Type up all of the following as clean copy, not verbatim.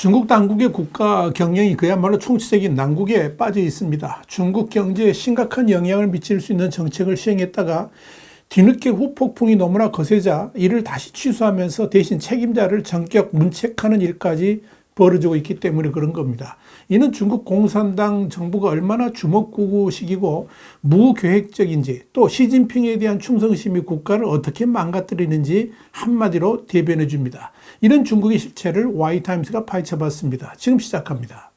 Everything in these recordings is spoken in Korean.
중국 당국의 국가 경영이 그야말로 총체적인 난국에 빠져 있습니다. 중국 경제에 심각한 영향을 미칠 수 있는 정책을 시행했다가 뒤늦게 후폭풍이 너무나 거세자 이를 다시 취소하면서 대신 책임자를 전격 문책하는 일까지 벌어지고 있기 때문에 그런 겁니다. 이는 중국 공산당 정부가 얼마나 주먹구구식이고 무계획적인지, 또 시진핑에 대한 충성심이 국가를 어떻게 망가뜨리는지 한마디로 대변해 줍니다. 이런 중국의 실체를 Y타임스가 파헤쳐봤습니다. 지금 시작합니다.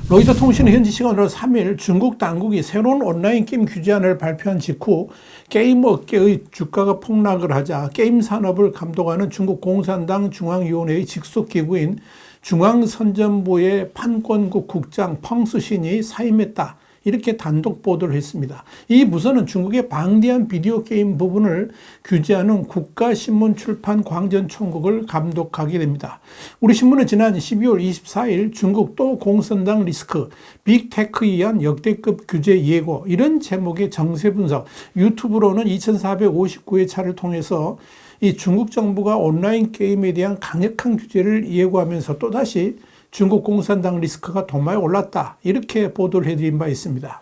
로이터 통신은 현지 시간으로 3일 중국 당국이 새로운 온라인 게임 규제안을 발표한 직후 게임 업계의 주가가 폭락을 하자 게임 산업을 감독하는 중국 공산당 중앙위원회의 직속 기구인 중앙선전부의 판권국 국장 펑스신이 사임했다. 이렇게 단독 보도를 했습니다. 이 부서는 중국의 방대한 비디오 게임 부분을 규제하는 국가신문출판 광전총국을 감독하게 됩니다. 우리 신문은 지난 12월 24일 중국 또 공산당 리스크, 빅테크에 의한 역대급 규제 예고, 이런 제목의 정세 분석, 유튜브로는 2459회 차를 통해서 이 중국 정부가 온라인 게임에 대한 강력한 규제를 예고하면서 또다시 중국 공산당 리스크가 도마에 올랐다. 이렇게 보도를 해드린 바 있습니다.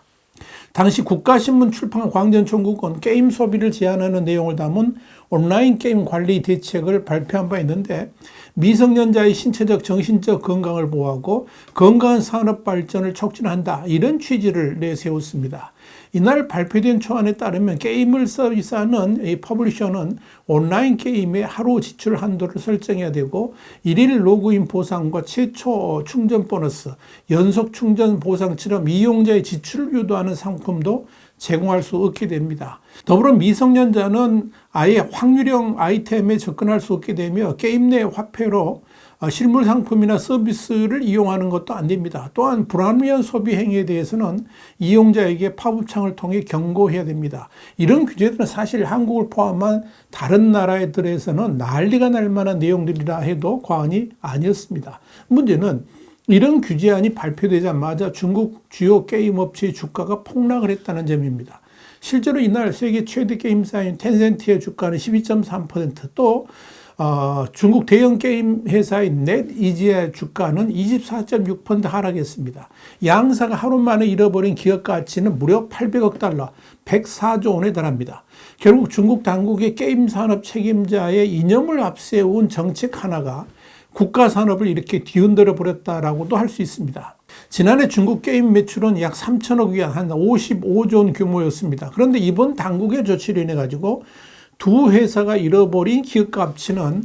당시 국가신문 출판 광전총국은 게임 소비를 제한하는 내용을 담은 온라인 게임 관리 대책을 발표한 바 있는데, 미성년자의 신체적 정신적 건강을 보호하고 건강한 산업 발전을 촉진한다. 이런 취지를 내세웠습니다. 이날 발표된 초안에 따르면 게임을 서비스하는 이 퍼블리셔는 온라인 게임의 하루 지출 한도를 설정해야 되고, 일일 로그인 보상과 최초 충전 보너스, 연속 충전 보상처럼 이용자의 지출을 유도하는 상품도 제공할 수 없게 됩니다. 더불어 미성년자는 아예 확률형 아이템에 접근할 수 없게 되며 게임 내 화폐로 실물 상품이나 서비스를 이용하는 것도 안 됩니다. 또한 불합리한 소비 행위에 대해서는 이용자에게 팝업창을 통해 경고해야 됩니다. 이런 규제들은 사실 한국을 포함한 다른 나라들에서는 난리가 날 만한 내용들이라 해도 과언이 아니었습니다. 문제는 이런 규제안이 발표되자마자 중국 주요 게임 업체의 주가가 폭락을 했다는 점입니다. 실제로 이날 세계 최대 게임사인 텐센트의 주가는 12.3%, 또 중국 대형 게임 회사인 넷이지의 주가는 24.6% 하락했습니다. 양사가 하루 만에 잃어버린 기업 가치는 무려 800억 달러, 104조 원에 달합니다. 결국 중국 당국의 게임 산업 책임자의 이념을 앞세운 정책 하나가 국가 산업을 이렇게 뒤흔들어 버렸다라고도 할 수 있습니다. 지난해 중국 게임 매출은 약 3천억 위안, 한 55조 원 규모였습니다. 그런데 이번 당국의 조치로 인해 가지고 두 회사가 잃어버린 기업 가치는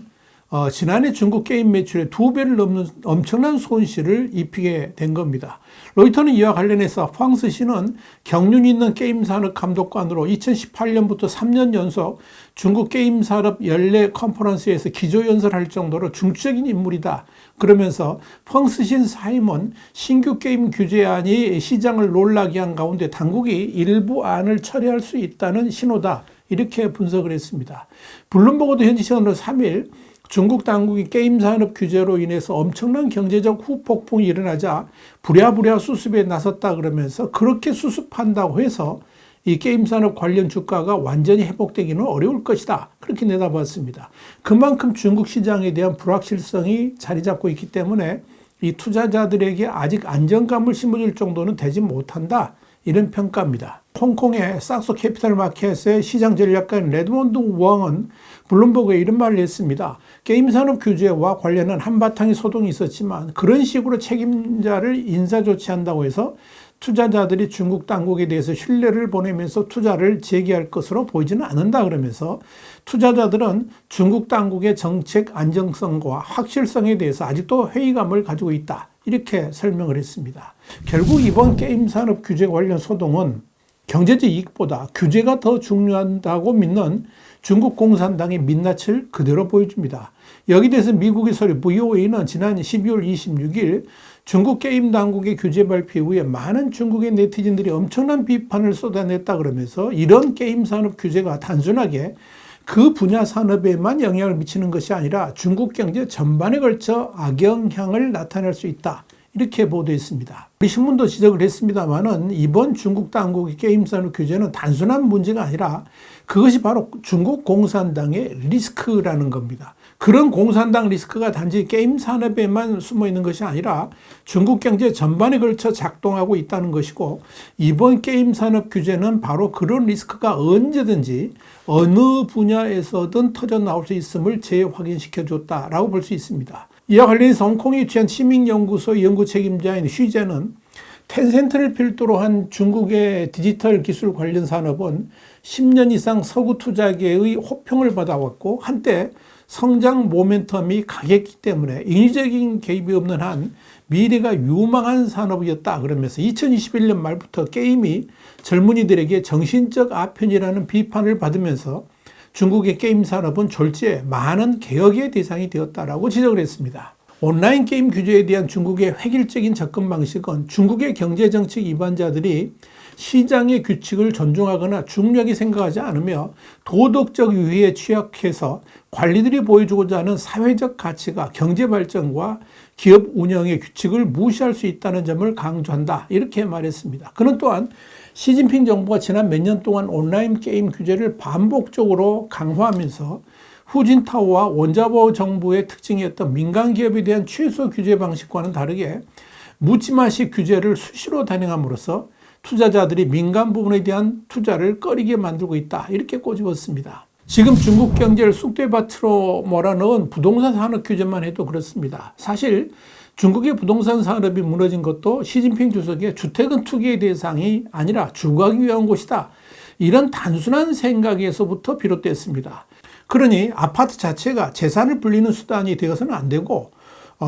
지난해 중국 게임 매출의 2배를 넘는 엄청난 손실을 입히게 된 겁니다. 로이터는 이와 관련해서 펑스 씨는 경륜 있는 게임 산업 감독관으로 2018년부터 3년 연속 중국 게임 산업 연례 컨퍼런스에서 기조연설할 정도로 중추적인 인물이다. 그러면서 펑스 신 사임은 신규 게임 규제안이 시장을 놀라게 한 가운데 당국이 일부 안을 처리할 수 있다는 신호다. 이렇게 분석을 했습니다. 블룸버그도 현지 시간으로 3일 중국 당국이 게임 산업 규제로 인해서 엄청난 경제적 후폭풍이 일어나자 부랴부랴 수습에 나섰다 그러면서 그렇게 수습한다고 해서 이 게임 산업 관련 주가가 완전히 회복되기는 어려울 것이다. 그렇게 내다봤습니다. 그만큼 중국 시장에 대한 불확실성이 자리 잡고 있기 때문에 이 투자자들에게 아직 안정감을 심어줄 정도는 되지 못한다. 이런 평가입니다. 홍콩의 삭소 캐피탈 마켓의 시장 전략가인 레드몬드 왕은 블룸버그에 이런 말을 했습니다. 게임 산업 규제와 관련한 한바탕의 소동이 있었지만 그런 식으로 책임자를 인사 조치한다고 해서 투자자들이 중국 당국에 대해서 신뢰를 보내면서 투자를 재개할 것으로 보이지는 않는다 그러면서 투자자들은 중국 당국의 정책 안정성과 확실성에 대해서 아직도 회의감을 가지고 있다. 이렇게 설명을 했습니다. 결국 이번 게임 산업 규제 관련 소동은 경제적 이익보다 규제가 더 중요하다고 믿는 중국 공산당의 민낯을 그대로 보여줍니다. 여기 대해서 미국의 소리 VOA는 지난 12월 26일 중국 게임 당국의 규제 발표 이후에 많은 중국의 네티즌들이 엄청난 비판을 쏟아냈다 그러면서 이런 게임 산업 규제가 단순하게 그 분야 산업에만 영향을 미치는 것이 아니라 중국 경제 전반에 걸쳐 악영향을 나타낼 수 있다. 이렇게 보도했습니다. 우리 신문도 지적을 했습니다만은 이번 중국 당국의 게임 산업 규제는 단순한 문제가 아니라 그것이 바로 중국 공산당의 리스크라는 겁니다. 그런 공산당 리스크가 단지 게임 산업에만 숨어 있는 것이 아니라 중국 경제 전반에 걸쳐 작동하고 있다는 것이고, 이번 게임 산업 규제는 바로 그런 리스크가 언제든지 어느 분야에서든 터져 나올 수 있음을 재확인시켜 줬다라고 볼 수 있습니다. 이와 관련해서 홍콩에 위치한 치밍연구소 연구 책임자인 휘재는 텐센트를 필두로 한 중국의 디지털 기술 관련 산업은 10년 이상 서구 투자계의 호평을 받아왔고, 한때 성장 모멘텀이 강했기 때문에 인위적인 개입이 없는 한 미래가 유망한 산업이었다 그러면서 2021년 말부터 게임이 젊은이들에게 정신적 아편이라는 비판을 받으면서 중국의 게임 산업은 졸지에 많은 개혁의 대상이 되었다라고 지적을 했습니다. 온라인 게임 규제에 대한 중국의 획일적인 접근 방식은 중국의 경제정책 위반자들이 시장의 규칙을 존중하거나 중요하게 생각하지 않으며 도덕적 유희에 취약해서 관리들이 보여주고자 하는 사회적 가치가 경제 발전과 기업 운영의 규칙을 무시할 수 있다는 점을 강조한다, 이렇게 말했습니다. 그는 또한 시진핑 정부가 지난 몇 년 동안 온라인 게임 규제를 반복적으로 강화하면서 후진타오와 원자보 정부의 특징이었던 민간 기업에 대한 최소 규제 방식과는 다르게 묻지마식 규제를 수시로 단행함으로써 투자자들이 민간 부분에 대한 투자를 꺼리게 만들고 있다, 이렇게 꼬집었습니다. 지금 중국 경제를 쑥대밭으로 몰아넣은 부동산 산업 규제만 해도 그렇습니다. 사실 중국의 부동산 산업이 무너진 것도 시진핑 주석의 주택은 투기의 대상이 아니라 주거하기 위한 곳이다, 이런 단순한 생각에서부터 비롯됐습니다. 그러니 아파트 자체가 재산을 불리는 수단이 되어서는 안 되고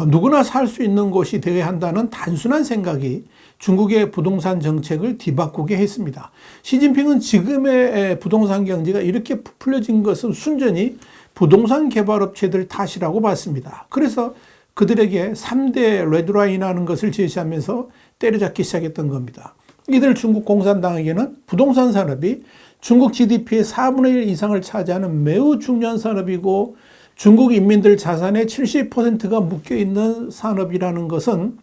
누구나 살 수 있는 곳이 되어야 한다는 단순한 생각이 중국의 부동산 정책을 뒤바꾸게 했습니다. 시진핑은 지금의 부동산 경제가 이렇게 부풀려진 것은 순전히 부동산 개발업체들 탓이라고 봤습니다. 그래서 그들에게 3대 레드라인이라는 것을 제시하면서 때려잡기 시작했던 겁니다. 이들 중국 공산당에게는 부동산 산업이 중국 GDP의 4분의 1 이상을 차지하는 매우 중요한 산업이고, 중국 인민들 자산의 70%가 묶여있는 산업이라는 것은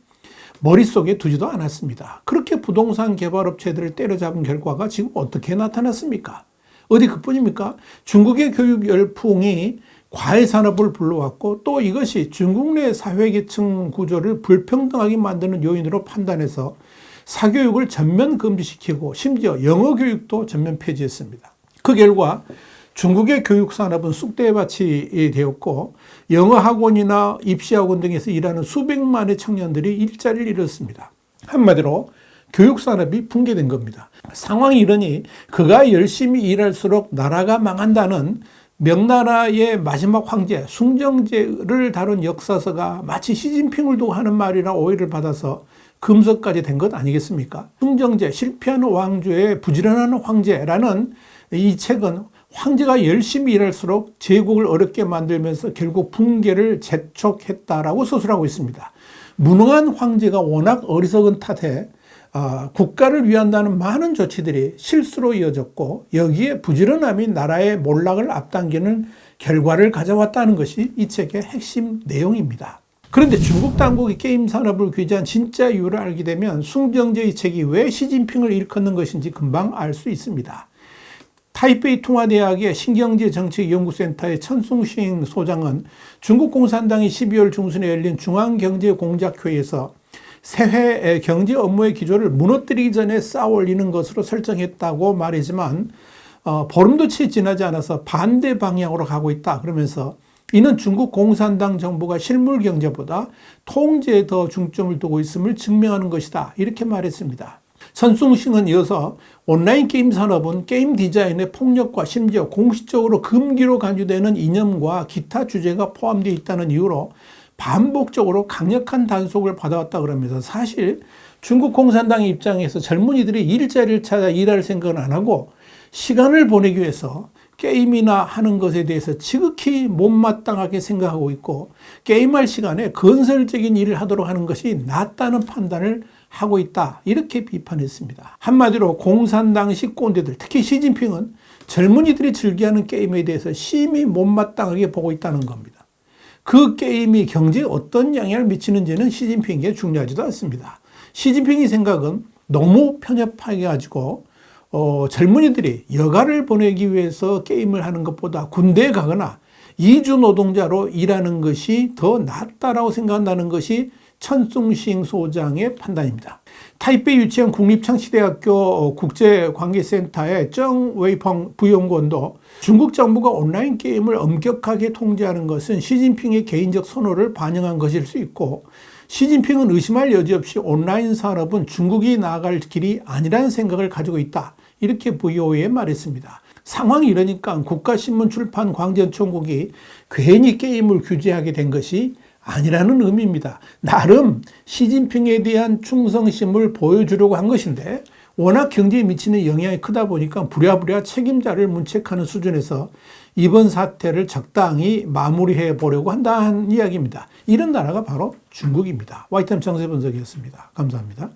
머릿속에 두지도 않았습니다. 그렇게 부동산 개발업체들을 때려잡은 결과가 지금 어떻게 나타났습니까? 어디 그뿐입니까? 중국의 교육 열풍이 과외산업을 불러왔고, 또 이것이 중국 내 사회계층 구조를 불평등하게 만드는 요인으로 판단해서 사교육을 전면 금지시키고 심지어 영어 교육도 전면 폐지했습니다. 그 결과 중국의 교육산업은 쑥대밭이 되었고, 영어 학원이나 입시학원 등에서 일하는 수백만의 청년들이 일자리를 잃었습니다. 한마디로 교육산업이 붕괴된 겁니다. 상황이 이러니 그가 열심히 일할수록 나라가 망한다는 명나라의 마지막 황제 숭정제를 다룬 역사서가 마치 시진핑을 두고 하는 말이라 오해를 받아서 금서까지 된 것 아니겠습니까? 숭정제, 실패하는 왕조의 부지런한 황제라는 이 책은 황제가 열심히 일할수록 제국을 어렵게 만들면서 결국 붕괴를 재촉했다라고 서술하고 있습니다. 무능한 황제가 워낙 어리석은 탓에 국가를 위한다는 많은 조치들이 실수로 이어졌고, 여기에 부지런함이 나라의 몰락을 앞당기는 결과를 가져왔다는 것이 이 책의 핵심 내용입니다. 그런데 중국 당국이 게임 산업을 규제한 진짜 이유를 알게 되면 숭정제의 책이 왜 시진핑을 일컫는 것인지 금방 알 수 있습니다. 타이베이 통화대학의 신경제정책연구센터의 천숭싱 소장은 중국 공산당이 12월 중순에 열린 중앙경제공작회의에서 새해 경제 업무의 기조를 무너뜨리기 전에 쌓아올리는 것으로 설정했다고 말하지만 보름도 채 지나지 않아서 반대 방향으로 가고 있다 그러면서, 이는 중국 공산당 정부가 실물 경제보다 통제에 더 중점을 두고 있음을 증명하는 것이다, 이렇게 말했습니다. 천숭싱은 이어서 온라인 게임 산업은 게임 디자인의 폭력과 심지어 공식적으로 금기로 간주되는 이념과 기타 주제가 포함되어 있다는 이유로 반복적으로 강력한 단속을 받아왔다 그러면서, 사실 중국 공산당의 입장에서 젊은이들이 일자리를 찾아 일할 생각은 안 하고 시간을 보내기 위해서 게임이나 하는 것에 대해서 지극히 못마땅하게 생각하고 있고, 게임할 시간에 건설적인 일을 하도록 하는 것이 낫다는 판단을 하고 있다, 이렇게 비판했습니다. 한마디로 공산당식 꼰대들, 특히 시진핑은 젊은이들이 즐겨하는 게임에 대해서 심히 못마땅하게 보고 있다는 겁니다. 그 게임이 경제에 어떤 영향을 미치는지는 시진핑에게 중요하지도 않습니다. 시진핑의 생각은 너무 편협하게 가지고 젊은이들이 여가를 보내기 위해서 게임을 하는 것보다 군대에 가거나 이주 노동자로 일하는 것이 더 낫다라고 생각한다는 것이 천숭싱 소장의 판단입니다. 타이베이 유치한 국립창시대학교 국제관계센터의 정웨이펑 부연구원도 중국 정부가 온라인 게임을 엄격하게 통제하는 것은 시진핑의 개인적 선호를 반영한 것일 수 있고, 시진핑은 의심할 여지 없이 온라인 산업은 중국이 나아갈 길이 아니라는 생각을 가지고 있다, 이렇게 VOA에 말했습니다. 상황이 이러니까 국가신문 출판 광전총국이 괜히 게임을 규제하게 된 것이 아니라는 의미입니다. 나름 시진핑에 대한 충성심을 보여주려고 한 것인데, 워낙 경제에 미치는 영향이 크다 보니까 부랴부랴 책임자를 문책하는 수준에서 이번 사태를 적당히 마무리해 보려고 한다는 이야기입니다. 이런 나라가 바로 중국입니다. 와이타임 정세 분석이었습니다. 감사합니다.